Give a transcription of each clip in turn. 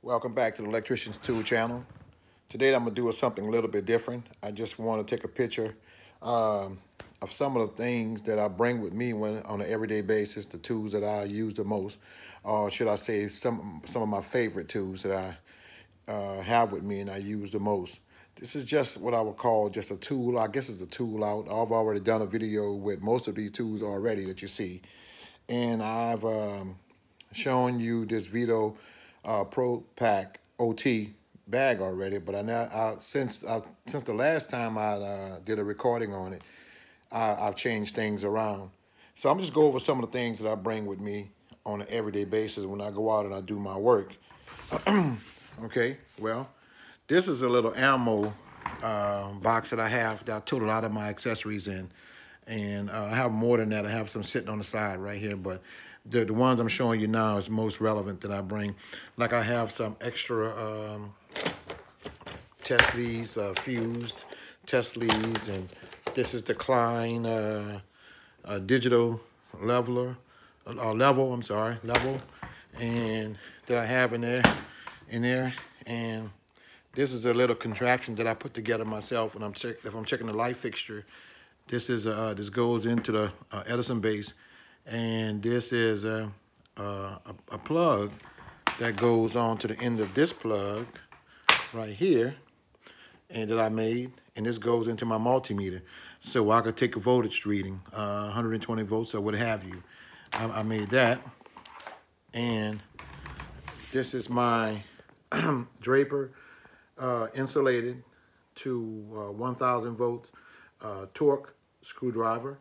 Welcome back to the Electrician's Tool channel. Today I'm going to do something a little bit different. I just want to take a picture of some of the things that I bring with me when on an everyday basis, the tools that I use the most, or should I say some of my favorite tools that I have with me and I use the most. This is just what I would call just a tool. I guess it's a tool out. I've already done a video with most of these tools already that you see. And I've shown you this Vito Pro Pack OT bag already, but since the last time I did a recording on it, I've changed things around. So I'm just go over some of the things that I bring with me on an everyday basis when I go out and I do my work. Okay, well, this is a little ammo box that I have that I took a lot of my accessories in. And I have more than that. I have some sitting on the side right here, but the ones I'm showing you now is most relevant that I bring. Like I have some extra test leads, fused test leads, and this is the Klein digital level, and that I have in there, and this is a little contraption that I put together myself when if I'm checking the light fixture. This is this goes into the Edison base, and this is a plug that goes on to the end of this plug right here, and that I made, and this goes into my multimeter, so I could take a voltage reading, 120 volts or what have you. I made that, and this is my Draper insulated to 1,000 volts torque screwdriver.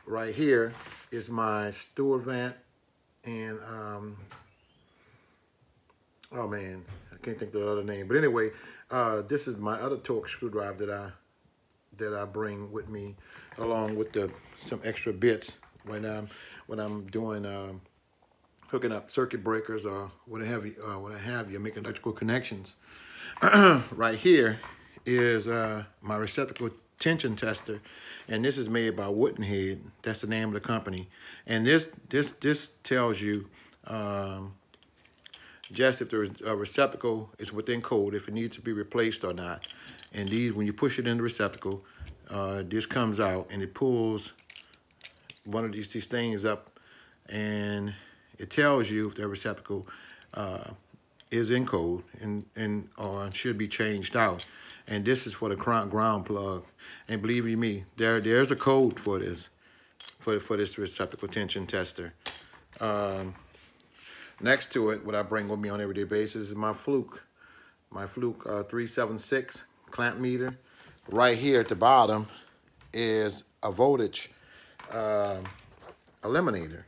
Right here is my Stewart vent, and oh man, I can't think of the other name. But anyway, this is my other torque screwdriver that I bring with me, along with some extra bits when I'm doing hooking up circuit breakers or what have you, making electrical connections. Right here is my receptacle tension tester, and this is made by Woodenhead. That's the name of the company. And this tells you just if the receptacle is within code, if it needs to be replaced or not. And these, when you push it in the receptacle, this comes out and it pulls one of these things up, and it tells you if the receptacle is in code and or should be changed out. And this is for the ground plug. And believe you me, there's a code for this, for this receptacle tension tester. Next to it, what I bring with me on an everyday basis is my Fluke 376 clamp meter. Right here at the bottom is a voltage eliminator.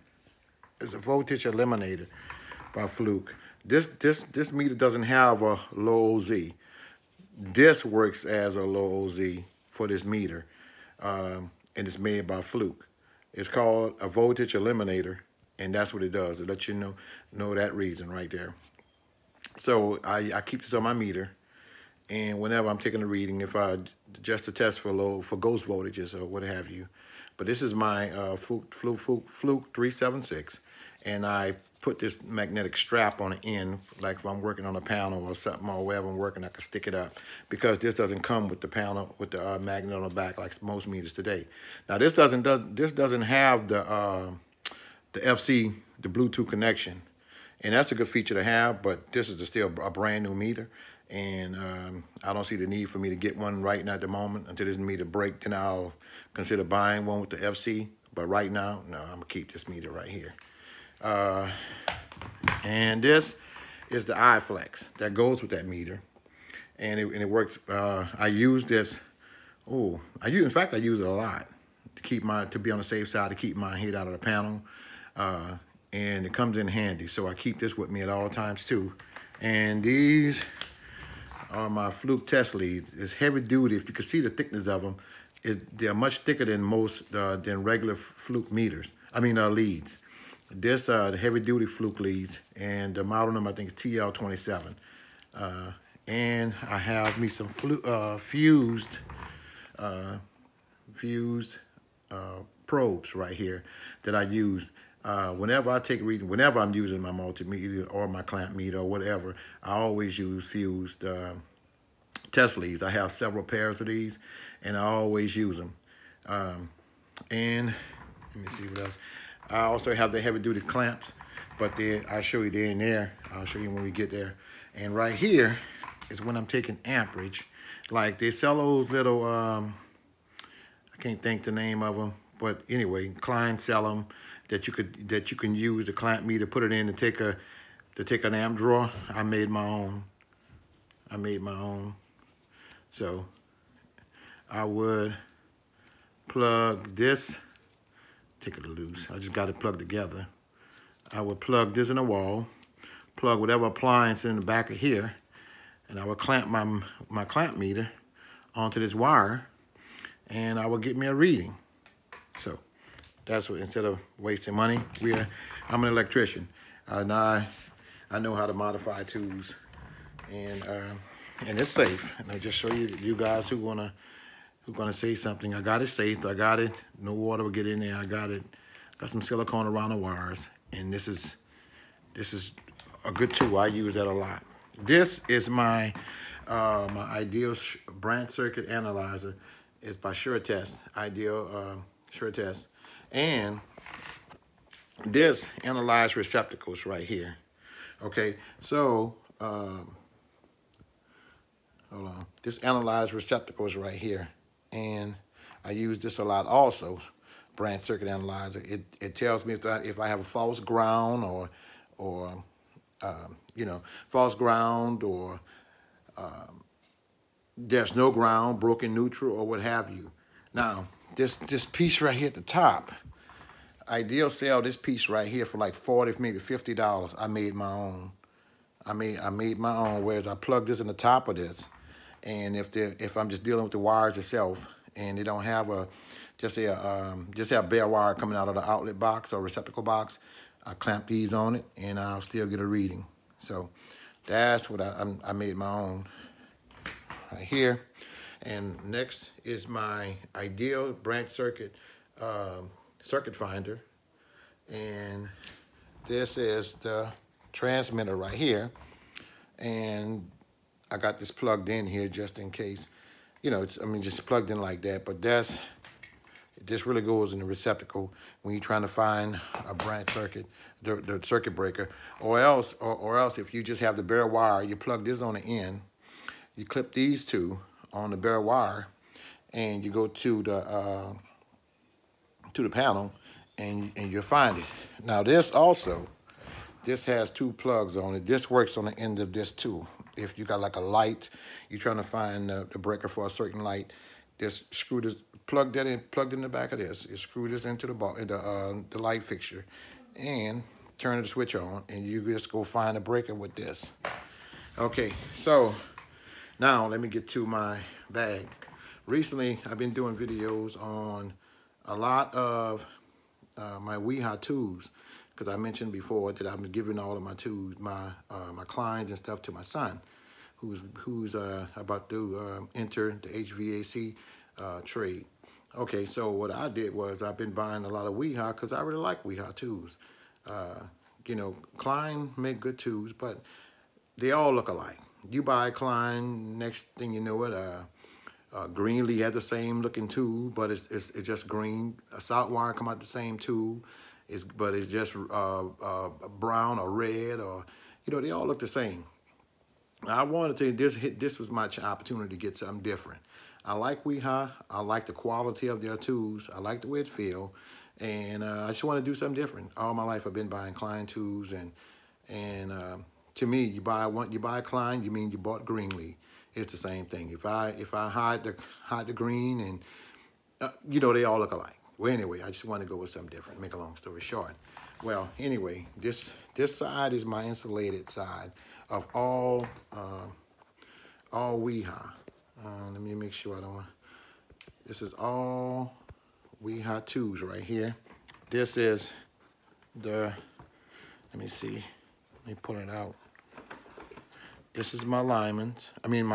It's a voltage eliminator by Fluke. This meter doesn't have a low OZ. This works as a low OZ for this meter, and it's made by Fluke. It's called a voltage eliminator, and that's what it does. It lets you know that reason right there. So I keep this on my meter, and whenever I'm taking a reading, if I just to test for ghost voltages or what have you. But this is my Fluke 376, and I put this magnetic strap on the end, like if I'm working on a panel or something, or wherever I'm working, I can stick it up, because this doesn't come with the panel with the magnet on the back like most meters today. Now this doesn't have the FC, the Bluetooth connection, and that's a good feature to have. But this is still a brand new meter, and I don't see the need for me to get one right now at the moment until this meter breaks. Then I'll consider buying one with the FC. But right now, no, I'm gonna keep this meter right here. And this is the iFlex that goes with that meter, and it works. I use this. I use it a lot to be on the safe side, to keep my head out of the panel, and it comes in handy. So I keep this with me at all times too. And these are my Fluke test leads. It's heavy duty. If you can see the thickness of them, they're much thicker than than regular Fluke meters. Leads. This the heavy duty Fluke leads, and the model number I think is TL27. And I have me some fused probes right here that I use. Whenever I take a reading, whenever I'm using my multimeter or my clamp meter or whatever, I always use fused test leads. I have several pairs of these, and I always use them. And let me see what else. I also have the heavy duty clamps, but I'll show you they're in there. I'll show you when we get there. And right here is when I'm taking amperage. Like they sell those little, I can't think the name of them, but anyway, Klein sell them that you can use the clamp meter, put it in to take an amp drawer. I made my own. So I would plug this, take it loose. I just got it plugged together. I would plug this in the wall, plug whatever appliance in the back of here, and I would clamp my clamp meter onto this wire, and I would get me a reading. So that's what, instead of wasting money, I'm an electrician. And I know how to modify tools, and it's safe. And I just show you guys who gonna say something. I got it safe. I got it. No water will get in there. I got it. Got some silicone around the wires, and this is a good tool. I use that a lot. This is my Ideal branch circuit analyzer. It's by SureTest. Ideal SureTest, and this analyze receptacles right here. Okay, so hold on. This analyze receptacles right here, and I use this a lot also. Branch circuit analyzer. It tells me if I have a false ground or you know, false ground, or there's no ground, broken neutral, or what have you. Now, this piece right here at the top, Ideal sell this piece right here for like $40, maybe $50. I made my own. I made my own. Whereas I plug this in the top of this, and if I'm just dealing with the wires itself, and they don't have just have bare wire coming out of the outlet box or receptacle box, I clamp these on it, and I'll still get a reading. So that's what I made my own right here. And next is my Ideal branch circuit circuit finder, and this is the transmitter right here, and I got this plugged in here just in case, you know, just plugged in like that. But this really goes in the receptacle when you're trying to find a branch circuit, the circuit breaker, or else if you just have the bare wire, you plug this on the end, you clip these two on the bare wire, and you go to the panel, and you'll find it. Now this has two plugs on it. This works on the end of this too. If you got like a light, you're trying to find the breaker for a certain light, just screw this, plugged in the back of this. You screw this into the light fixture, and turn the switch on, and you just go find a breaker with this. Okay, so now let me get to my bag. Recently, I've been doing videos on a lot of my Weeha tools, because I mentioned before that I've been giving all of my tools, my Kleins and stuff, to my son, who's about to enter the HVAC trade. Okay, so what I did was I've been buying a lot of Weeha because I really like Weeha tools. You know, Klein make good tools, but they all look alike. You buy Klein, next thing you know it, Greenlee has the same looking tool, but it's just green. A salt wire come out the same tool, but it's just brown or red, or, you know, they all look the same. I wanted to this was my opportunity to get something different. I like Weeha. I like the quality of their tools. I like the way it feel, and I just want to do something different. All my life I've been buying Klein tools, and to me, you buy Klein, you mean you bought Greenlee. It's the same thing. If I hide the green, and you know, they all look alike. Well, anyway, I just want to go with something different. Make a long story short. Well, anyway, this side is my insulated side of all Weeha. Let me make sure I don't want. This is all Weeha tools right here. This is the. Let me see. Let me pull it out. This is my alignments. I mean,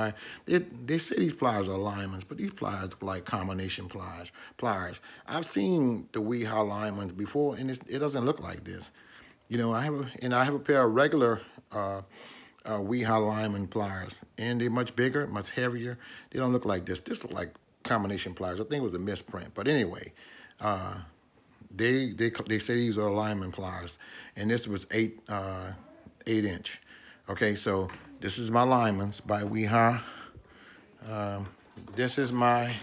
they say these pliers are alignments, but these pliers are like combination pliers. I've seen the Weeha alignments before, and it doesn't look like this. You know, I have a pair of regular Weeha alignment pliers, and they're much bigger, much heavier. They don't look like this. This look like combination pliers. I think it was a misprint, but anyway, they say these are alignment pliers, and this was 8-inch. Okay, so this is my alignments by Weeha. This is my,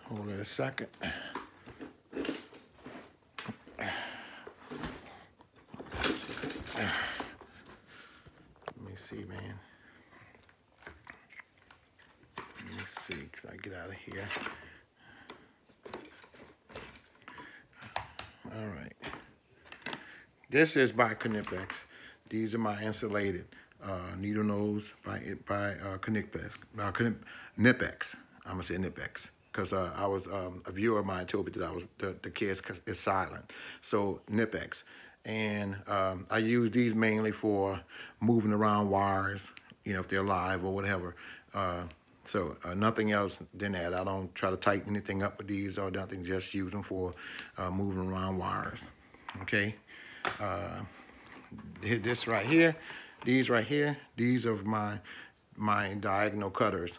hold it a second. Let me see, man. Let me see, cause I get out of here. All right. This is by Knipex. These are my insulated needle nose by Knipex. Knipex. I'm gonna say Knipex because I was a viewer of mine told me that I was the kids is silent. So Knipex, and I use these mainly for moving around wires, you know, if they're live or whatever. So nothing else than that. I don't try to tighten anything up with these or nothing. Just use them for moving around wires. Okay. This right here, these right here, these are my diagonal cutters,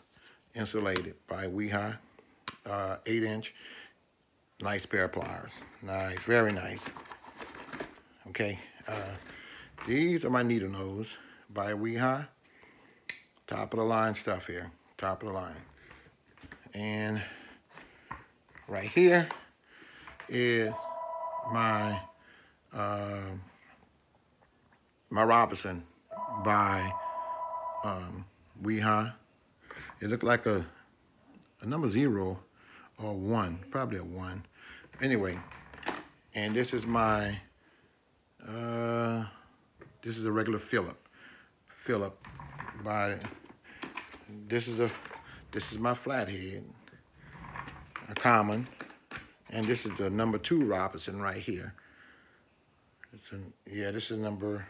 insulated by Weeha, 8-inch, nice pair of pliers. Nice, very nice. Okay. These are my needle nose by Weeha. Top of the line stuff here. Top of the line. And right here is my my Robinson by Weeha. It looked like a number 0 or 1, probably a 1. Anyway, and this is my this is a regular Philip by, this is my flathead, a common, and this is the number 2 Robinson right here. This is number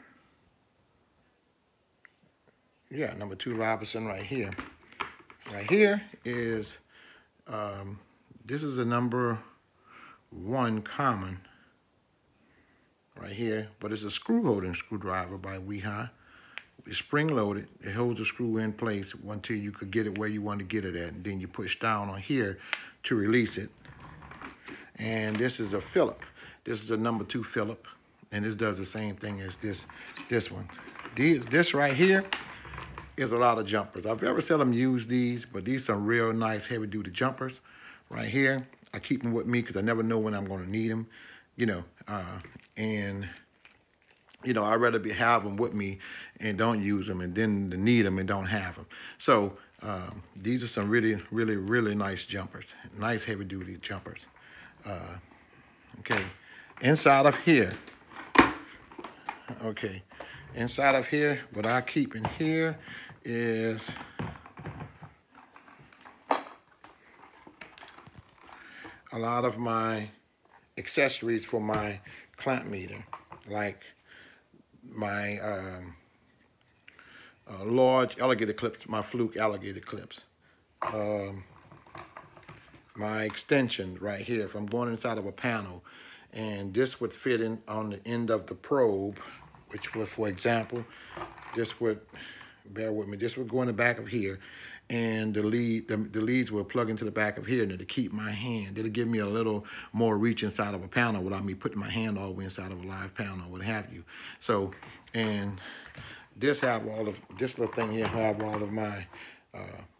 2 Robinson right here. Right here is this is a number 1 common right here, but it's a screw holding screwdriver by Weeha. It's spring loaded. It holds the screw in place until you could get it where you want to get it at, and then you push down on here to release it. And this is a Philip. This is a number 2 Philip, and this does the same thing as this one. This right here is a lot of jumpers. I've ever seldom used these, but these are real nice heavy duty jumpers right here. I keep them with me because I never know when I'm going to need them, you know, and you know, I'd rather have them with me and don't use them, and then need them and don't have them. So these are some really nice jumpers, nice heavy duty jumpers. Okay, inside of here, okay, inside of here, what I keep in here is a lot of my accessories for my clamp meter, like my large alligator clips, my Fluke alligator clips, my extension right here, if I'm going inside of a panel, and this would fit in on the end of the probe, which would, for example, this would, bear with me, this would go in the back of here, and the leads will plug into the back of here, and it'll keep my hand. It'll give me a little more reach inside of a panel without me putting my hand all the way inside of a live panel, what have you. So, and this little thing here have all of my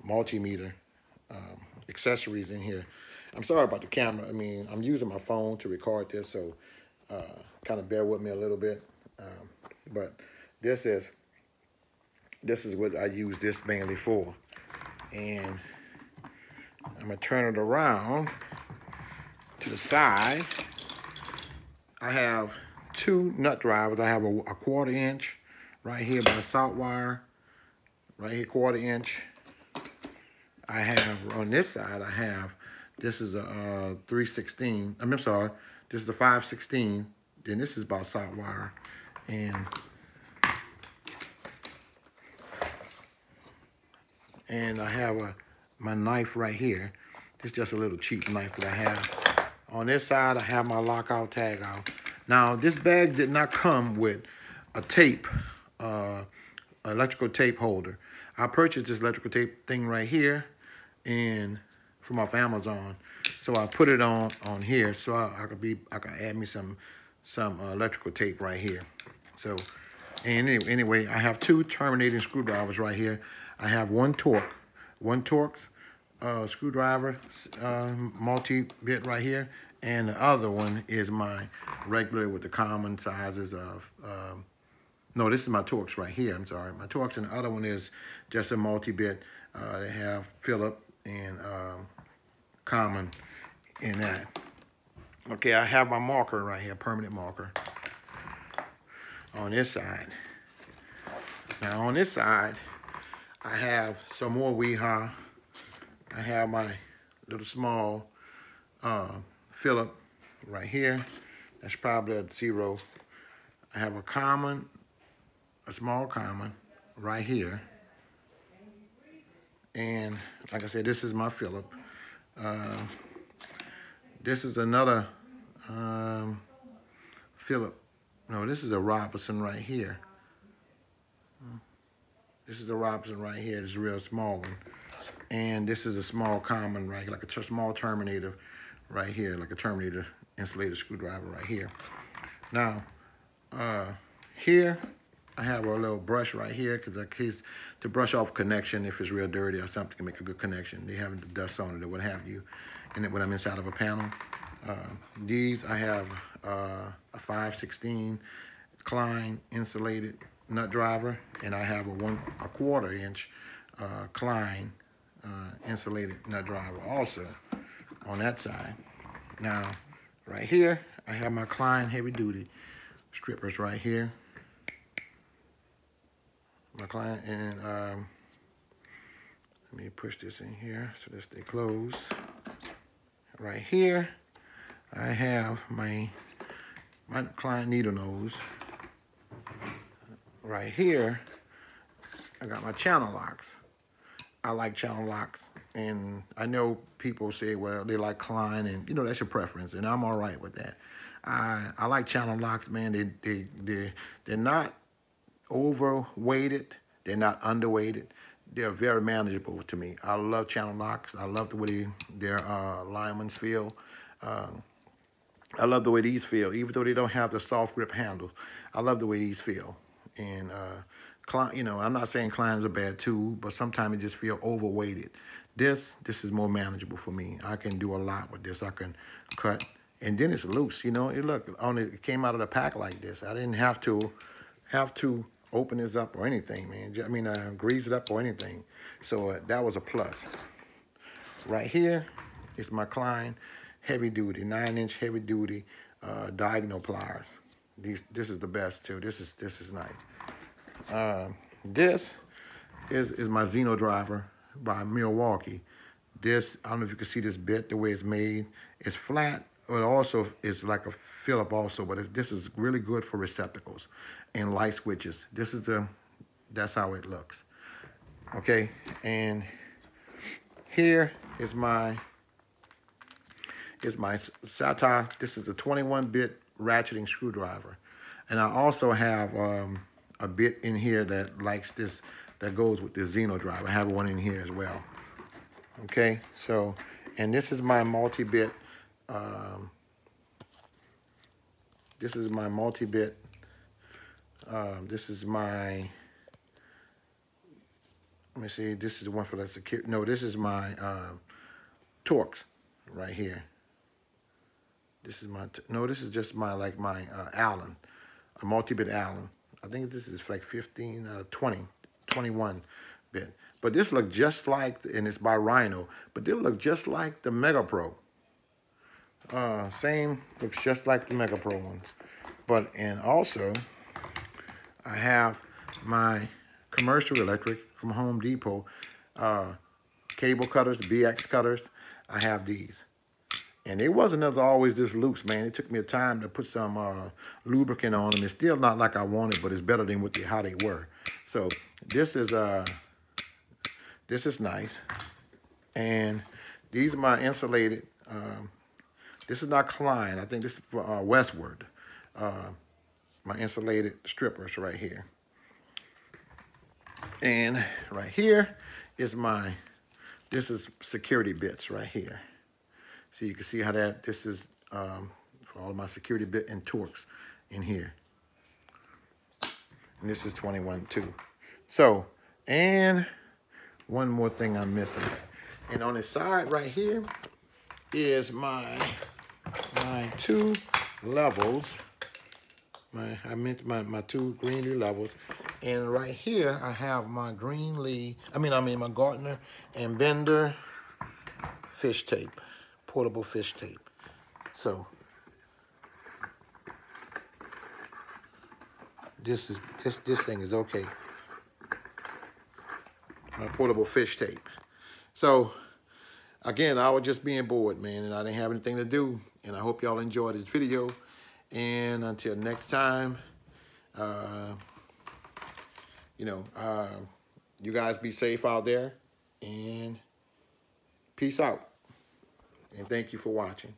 multimeter accessories in here. I'm sorry about the camera. I mean, I'm using my phone to record this, so kind of bear with me a little bit. But this is what I use this mainly for. And I'm gonna turn it around to the side. I have 2 nut drivers. I have a 1/4 inch right here by salt wire, right here 1/4 inch. I have on this side, I have, this is a 3/16. I'm sorry, this is a 5/16. Then this is about salt wire, and And I have my knife right here. It's just a little cheap knife that I have. On this side, I have my lockout tag out. Now, this bag did not come with a tape, electrical tape holder. I purchased this electrical tape thing right here and from off Amazon. So I put it on here so I can add me some electrical tape right here. So, and anyway, I have two terminating screwdrivers right here. I have one Torx screwdriver, multi-bit right here, and the other one is my regular with the common sizes of, no, this is my Torx right here, I'm sorry. My Torx, and the other one is just a multi-bit. They have Philip and common in that. Okay, I have my marker right here, permanent marker, on this side. Now on this side, I have some more Weehaw. I have my little small Philip right here. That's probably a 0. I have a small common right here. And like I said, this is my Philip. This is another Philip. No, this is a Robertson right here. This is the Robertson right here. This is a real small one. And this is a small common, right? Like a small terminator right here, like a terminator insulated screwdriver right here. Now, here, I have a little brush right here because to brush off connection if it's real dirty or something to make a good connection. They have the dust on it or what have you. And then when I'm inside of a panel. These, I have a 5/16 Klein insulated nut driver, and I have a 1/4 inch Klein insulated nut driver also on that side. Now, right here, I have my Klein heavy duty strippers right here. My Klein, and let me push this in here so that they close. Right here, I have my Klein needle nose. Right here, I got my channel locks. I like channel locks, and I know people say, well, they like Klein, and you know, that's your preference, and I'm all right with that. I like channel locks, man. They're not overweighted. They're not underweighted. They're very manageable to me. I love channel locks. I love the way their alignments feel. I love the way these feel, even though they don't have the soft grip handles. I love the way these feel. And Klein, you know, I'm not saying Klein's a bad tool, but sometimes it just feel overweighted. This is more manageable for me. I can do a lot with this. I can cut, and then it's loose. You know, it came out of the pack like this. I didn't have to open this up or anything, man. I mean, grease it up or anything. So that was a plus. Right here is my Klein heavy duty, 9-inch heavy duty diagonal pliers. This is the best too. This is nice. This is my Xeno driver by Milwaukee. This, I don't know if you can see this bit, the way it's made. It's flat, but also it's like a Philip also, but this is really good for receptacles and light switches. That's how it looks. Okay, and here is my SATA. This is a 21-bit ratcheting screwdriver. And I also have a bit in here that likes this, that goes with the Xeno driver. I have one in here as well. Okay, so, and this is my multi-bit, this is my, let me see, this is one for the security, no, this is my Torx right here. This is my, no, this is just my, like my Allen, a multi-bit Allen. I think this is like 21 bit. But this look just like, and it's by Rhino, but they look just like the Mega Pro. Same, looks just like the Mega Pro ones. But, and also, I have my commercial electric from Home Depot, cable cutters, BX cutters. I have these. And it wasn't always this loose, man. It took me a time to put some lubricant on them. It's still not like I wanted, but it's better than how they were. So this is This is nice. And these are my insulated. This is not Klein. I think this is for Westward. My insulated strippers right here. And right here is this is security bits right here. So you can see how this is for all of my security bit and Torx in here. And this is 21 too. So, and one more thing I'm missing. And on the side right here is my two levels. I meant my two Greenlee levels. And right here I have my my Gardner and Bender fish tape, portable fish tape. So this thing is okay. My portable fish tape. So again, I was just being bored, man, and I didn't have anything to do. And I hope y'all enjoyed this video. And until next time, you guys be safe out there, and peace out. And thank you for watching.